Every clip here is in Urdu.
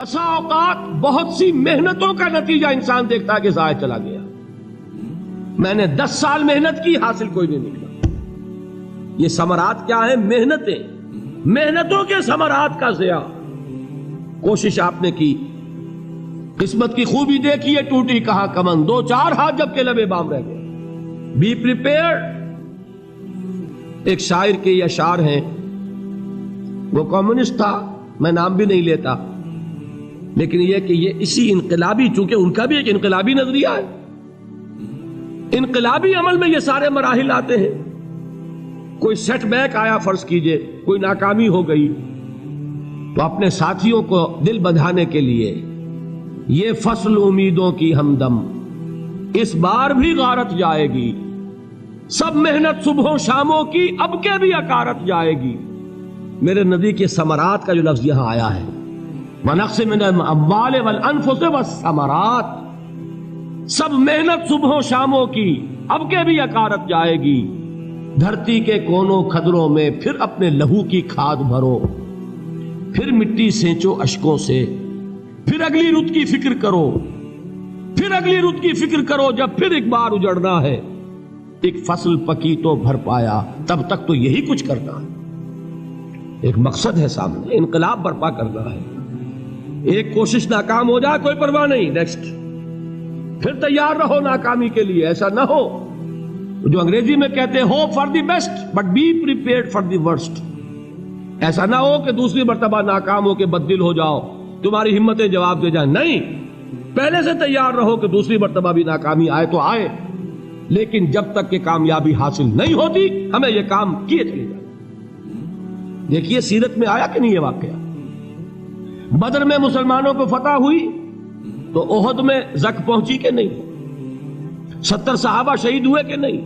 بسا اوقات بہت سی محنتوں کا نتیجہ انسان دیکھتا ہے کہ ضائع چلا گیا. میں نے 10 سال محنت کی، حاصل کوئی نہیں نکلا. یہ ثمرات کیا ہیں؟ محنتوں کے ثمرات کا ضیاع. کوشش آپ نے کی، قسمت کی خوبی دیکھی ہے، ٹوٹی کہاں کمن، 2-4 ہاتھ جب کے لبے بام رہ گئے. Be prepared. ایک شاعر کے یہ اشعار ہیں، وہ کمیونسٹ تھا، میں نام بھی نہیں لیتا، لیکن یہ کہ یہ اسی انقلابی، چونکہ ان کا بھی ایک انقلابی نظریہ ہے، انقلابی عمل میں یہ سارے مراحل آتے ہیں. کوئی سیٹ بیک آیا، فرض کیجئے کوئی ناکامی ہو گئی، تو اپنے ساتھیوں کو دل بندھانے کے لیے یہ فصل امیدوں کی ہمدم اس بار بھی غارت جائے گی، سب محنت صبحوں شاموں کی اب کے بھی اکارت جائے گی. میرے نبی کے ثمرات کا جو لفظ یہاں آیا ہے، وَنَقْصٍ مِّنَ الْأَمْوَالِ وَالْأَنفُسِ وَالثَّمَرَاتِ، سب محنت صبحوں شاموں کی اب کے بھی اکارت جائے گی. دھرتی کے کونوں کھدروں میں پھر اپنے لہو کی کھاد بھرو، پھر مٹی سینچو اشکوں سے، پھر اگلی رت کی فکر کرو، پھر اگلی رت کی فکر کرو، جب پھر ایک بار اجڑنا ہے. ایک فصل پکی تو بھر پایا، تب تک تو یہی کچھ کرنا ہے. ایک مقصد ہے سامنے، انقلاب برپا کرنا ہے. ایک کوشش ناکام ہو جائے کوئی پرواہ نہیں، نیکسٹ. پھر تیار رہو ناکامی کے لیے. ایسا نہ ہو جو انگریزی میں کہتے ہیں hope for the best but be prepared for the worst. ایسا نہ ہو کہ دوسری مرتبہ ناکام ہو کے بددل ہو جاؤ، تمہاری ہمتیں جواب دے جائیں. نہیں، پہلے سے تیار رہو کہ دوسری مرتبہ بھی ناکامی آئے تو آئے، لیکن جب تک کہ کامیابی حاصل نہیں ہوتی ہمیں یہ کام کیے چلے جائیں. دیکھیے سیرت میں آیا کہ نہیں یہ واقعہ. بدر میں مسلمانوں کو فتح ہوئی تو احد میں زک پہنچی کہ نہیں؟ 70 صحابہ شہید ہوئے کہ نہیں؟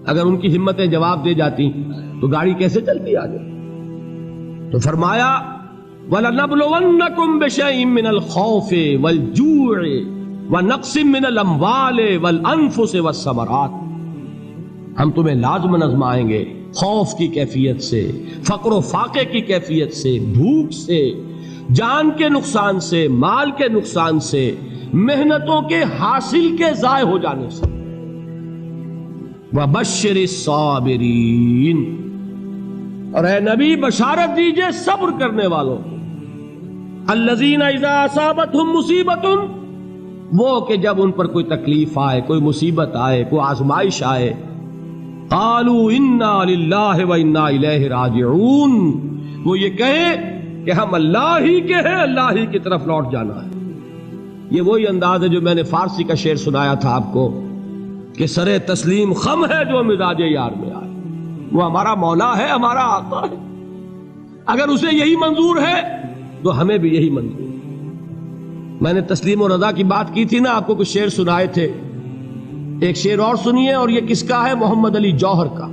اگر ان کی ہمتیں جواب دے جاتی تو گاڑی کیسے چلتی آگے؟ تو فرمایا وَلَنَبْلُوَنَّكُمْ بِشَيْءٍ مِّنَ الْخَوْفِ وَالْجُوعِ وَنَقْصٍ مِّنَ الْأَمْوَالِ وَالْأَنفُسِ وَالثَّمَرَاتِ. ہم تمہیں لازماً آزمائیں گے، خوف کی کیفیت سے، فقر و فاقے کی کیفیت سے، بھوک سے، جان کے نقصان سے، مال کے نقصان سے، محنتوں کے حاصل کے ضائع ہو جانے سے. وَبَشِّرِ الصَّابِرِينَ، اور اے نبی بشارت دیجئے صبر کرنے والوں کو. الَّذِينَ إِذَا أَصَابَتْهُمْ مُصِيبَةٌ، وہ کہ جب ان پر کوئی تکلیف آئے، کوئی مصیبت آئے، کوئی آزمائش آئے، قالوا انا للہ وانا الیہ راجعون، وہ یہ کہیں کہ ہم اللہ ہی کے ہیں، اللہ ہی کی طرف لوٹ جانا ہے. یہ وہی انداز ہے جو میں نے فارسی کا شعر سنایا تھا آپ کو کہ سرے تسلیم خم ہے جو مزاج یار میں آئے. وہ ہمارا مولا ہے، ہمارا آقا ہے. اگر اسے یہی منظور ہے تو ہمیں بھی یہی منظور ہے. میں نے تسلیم و رضا کی بات کی تھی نا، آپ کو کچھ شعر سنائے تھے. ایک شعر اور سنیے، اور یہ کس کا ہے؟ محمد علی جوہر کا.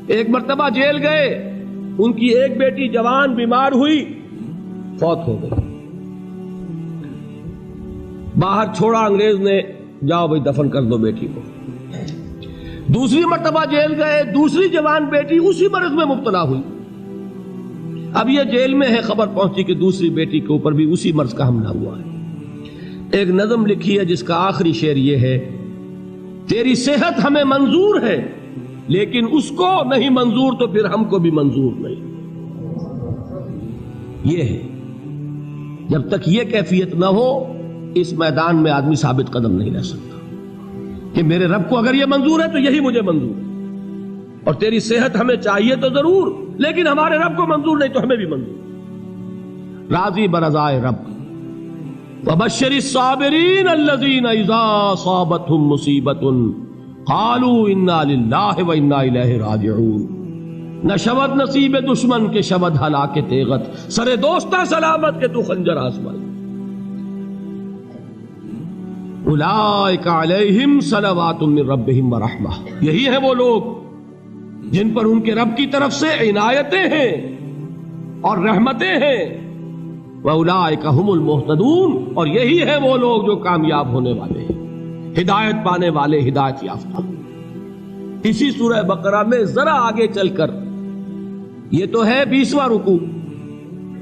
ایک مرتبہ جیل گئے، ان کی ایک بیٹی جوان بیمار ہوئی، فوت ہو گئی. باہر چھوڑا انگریز نے، جاؤ بھائی دفن کر دو بیٹی کو. دوسری مرتبہ جیل گئے، دوسری جوان بیٹی اسی مرض میں مبتلا ہوئی. اب یہ جیل میں ہے، خبر پہنچی کہ دوسری بیٹی کے اوپر بھی اسی مرض کا حملہ ہوا ہے. ایک نظم لکھی ہے جس کا آخری شعر یہ ہے، تیری صحت ہمیں منظور ہے لیکن اس کو نہیں منظور تو پھر ہم کو بھی منظور نہیں. یہ ہے، جب تک یہ کیفیت نہ ہو اس میدان میں آدمی ثابت قدم نہیں رہ سکتا کہ میرے رب کو اگر یہ منظور ہے تو یہی مجھے منظور ہے، اور تیری صحت ہمیں چاہیے تو ضرور، لیکن ہمارے رب کو منظور نہیں تو ہمیں بھی منظور. راضی برضائے رب. وَبَشِّرِ الصَّابِرِينَ الَّذِينَ إِذَا أَصَابَتْهُمْ مُصِيبَةٌ قَالُوا إِنَّا لِلَّهِ وَإِنَّا إِلَيْهِ رَاجِعُونَ. نہ شود نصیب دشمن کے شود ہلاک تیغت، سر دوستہ سلامت کے تو خنجر آزمائے. أُولَئِكَ عَلَيْهِمْ صَلَوَاتٌ مِّن رَّبِّهِمْ وَرَحْمَةٌ، یہی ہے وہ لوگ جن پر ان کے رب کی طرف سے عنایتیں ہیں اور رحمتیں ہیں. وَأُولَئِكَ هُمُ الْمُهْتَدُونَ، اور یہی ہے وہ لوگ جو کامیاب ہونے والے ہیں، ہدایت پانے والے، ہدایت یافتہ. اسی سورہ بقرہ میں ذرا آگے چل کر، یہ تو ہے 20واں رکوع،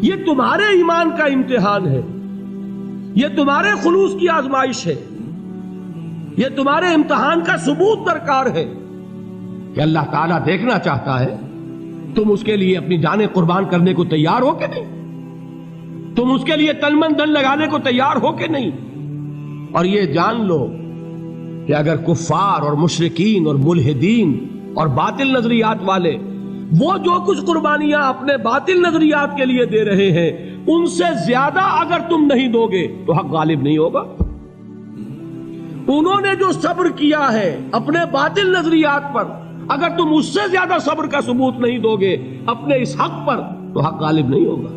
یہ تمہارے ایمان کا امتحان ہے، یہ تمہارے خلوص کی آزمائش ہے، یہ تمہارے امتحان کا ثبوت درکار ہے کہ اللہ تعالیٰ دیکھنا چاہتا ہے تم اس کے لیے اپنی جانیں قربان کرنے کو تیار ہو کہ نہیں، تم اس کے لیے تن من دھن لگانے کو تیار ہو کہ نہیں۔ اور یہ جان لو کہ اگر کفار اور مشرکین اور ملحدین اور باطل نظریات والے وہ جو کچھ قربانیاں اپنے باطل نظریات کے لیے دے رہے ہیں ان سے زیادہ اگر تم نہیں دو گے تو حق غالب نہیں ہوگا۔ انہوں نے جو صبر کیا ہے اپنے باطل نظریات پر، اگر تم اس سے زیادہ صبر کا ثبوت نہیں دو گے اپنے اس حق پر تو حق غالب نہیں ہوگا۔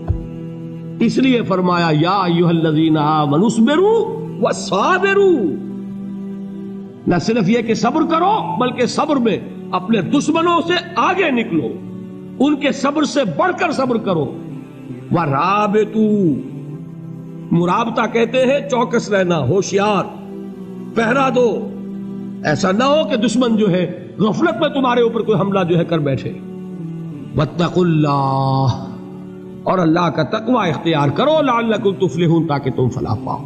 اس لیے فرمایا یا ایھا الذین آمنوا اصبروا وصابروا، نہ صرف یہ کہ صبر کرو بلکہ صبر میں اپنے دشمنوں سے آگے نکلو، ان کے صبر سے بڑھ کر صبر کرو۔ وَرَابِطُوا، مرابطہ کہتے ہیں چوکس رہنا، ہوشیار، پہرا دو، ایسا نہ ہو کہ دشمن جو ہے غفلت میں تمہارے اوپر کوئی حملہ جو ہے کر بیٹھے۔ وَاتَّقُوا اللَّهَ، اور اللہ کا تقوی اختیار کرو، لعلکم تفلحون، تاکہ تم فلاح پاؤ۔